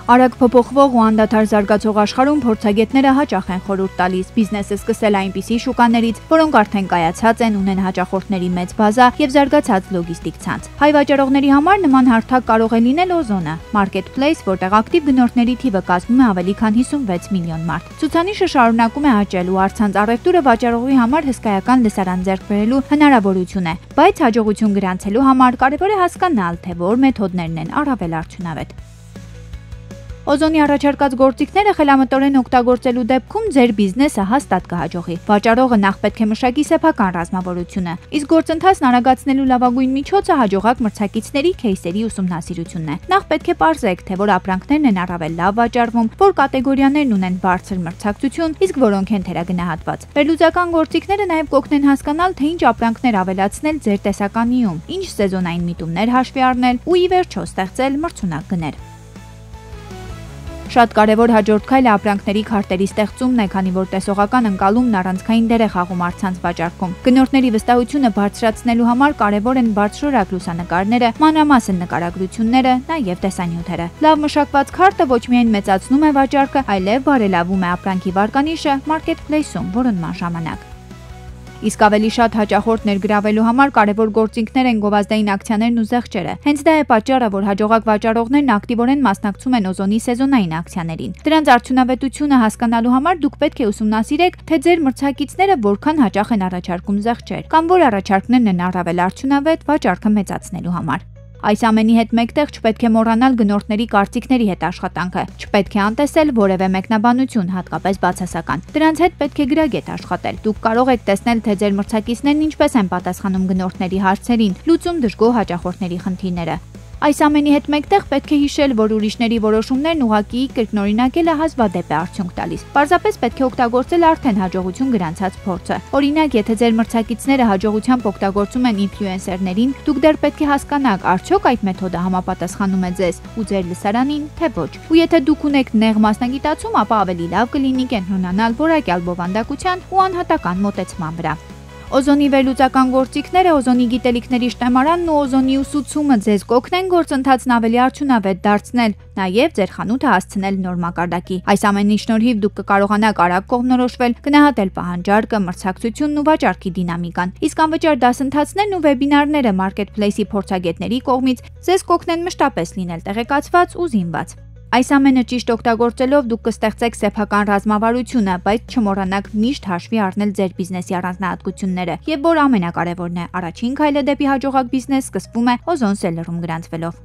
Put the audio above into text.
Արագ փոփոխվող ու անդադար զարգացող աշխարհում փորձագետները հաճախ են խորհուրդ տալիս բիզնեսը սկսել այնպիսի շուկաներից, որոնք արդեն կայացած են, ունեն հաճախորդների մեծ բազա եւ զարգացած լոգիստիկ ցանց։ Հայ վաճառողների համար նման հարթակ կարող է լինել Օզոնը, marketplace, որտեղ ակտիվ գնորդների թիվը կազմում է ավելի քան 56 միլիոն մարդ։ Ցուցանիշը շարունակում է աճել ու առցանց առևտուրը վաճառողի համար հսկայական լսարան ձեռք բերելու հնարավորություն է, բայց հաջողություն գրանցելու համար կարևոր է հասկանալ, թե որ մեթոդներն են առավել արդյունավետ։ Օզոնի առաջարկած գործիքները խելամտորեն օգտագործելու դեպքում ձեր բիզնեսը հաստատ կհաջողի։ Վաճառողը նախ պետք է մշակի սեփական ռազմավարությունը, իսկ գործընթացն արագացնելու լավագույն միջոցը հաջողակ մրցակիցների քեյսերի ուսումնասիրությունն է։ Նախ պետք է պարզեք, թե որ ապրանքներն են առավել լավ վաճառվում, որ կատեգորիաներն ունեն բարձր մրցակցություն, իսկ որոնք են թերագնահատված։ Վերլուծական գործիքները նաև կօգնեն հասկանալ, թե ինչ ապրանքներ ավելացնել ձեր տեսականիում, ինչ սեզոնային միտումներ հաշվի առնել ու ի վերջո ստեղծել մրցունակ գներ։ Շատ կարևոր հաջորդ քայլը ապրանքների քարտերի ստեղծումն է, քանի որ տեսողական ընկալումն առանցքային դեր է խաղում առցանց վաճառքում։ Գնորդների վստահությունը բարձրացնելու համար կարևոր են բարձրորակ լուսանկարները, մանրամասն նկարագրությունները, նաև տեսանյութերը։ Լավ մշակված քարտը ոչ միայն մեծացնում է վաճառքը, այլև բարելավում է ապրանքի վարկանիշը marketplace-ում որոնման ժամանակ։ Իսկ ավելի շատ հաճախորդ ներգրավելու համար կարևոր գործիքներ են գովազդային ակցիաներն ու զեղչերը։ Հենց դա է պատճառը, որ հաջողակ վաճառողներն ակտիվորեն մասնակցում են Օզոնի սեզոնային ակցիաներին։ Դրանց արդյունավետությունը հասկանալու համար դուք պետք է ուսումնասիրեք, թե ձեր մրցակիցները որքան հաճախ են առաջարկում զեղչեր, կամ որ առաջարկներն են առավել արդյունավետ վաճառքը մեծացնելու համար։ Այս ամենի հետ մեկտեղ չպետք է մոռանալ գնորդների կարծիքների հետ աշխատանքը, չպետք է անտեսել որևէ մեկնաբանություն, հատկապես բացասական։ Դրանց հետ պետք է գրագետ աշխատել։ Դուք կարող եք տեսնել, թե ձեր մրցակիցներն ինչպես են պատասխանում գնորդների հարցերին, լուծում դժգոհ հաճախորդների խնդիրները։ Այս ամենի հետ մեկտեղ պետք է հիշել, որ ուրիշների որոշումներն ուղղակի կրկնօրինակելը հազվադեպ է արդյունք տալիս։ Պարզապես պետք է օգտագործել արդեն հաջողություն գրանցած փորձը։ Օրինակ, եթե ձեր մրցակիցները հաջողությամբ օգտագործում են ինֆլուենսերներին, դուք դեռ պետք է հասկանաք, արդյոք այդ մեթոդը համապատասխանում է ձեզ ու ձեր լսարանին, թե ոչ։ Ու եթե դուք ունեք նեղ մասնագիտացում, ապա ավելի լավ կլինի կենտրոնանալ որակյալ բովանդակության ու անհատական մոտեցման վրա։ Օզոնի վերլուծական գործիքները, Օզոնի գիտելիքների շտեմարանն ու Օզոնի ուսուցումը ձեզ կօգնեն գործընթացն ավելի արդյունավետ դարձնել, նաև ձեր խանութը հասցնել նոր մակարդակի։ Այս ամենի շնորհիվ դուք կկարողանաք արագ կողմնորոշվել, գնահատել պահանջարկը, մրցակցությունն ու վաճառքի դինամիկան։ Իսկ անվճար դասընթացներն ու վեբինարները marketplace-ի փորձագետների կողմից ձեզ կօգնեն մշտապես լինել տեղեկացված ու զինված։ Այս ամենը ճիշտ օգտագործելով դուք կստեղծեք սեփական ռազմավարությունը, բայց չմոռանաք միշտ հաշվի առնել ձեր բիզնեսի առանձնահատկությունները, եւ որ ամենակարևորն է, առաջին քայլը դեպի հաջողակ բիզնես սկսվում է Օզոն Սելլերում գրանցվելով։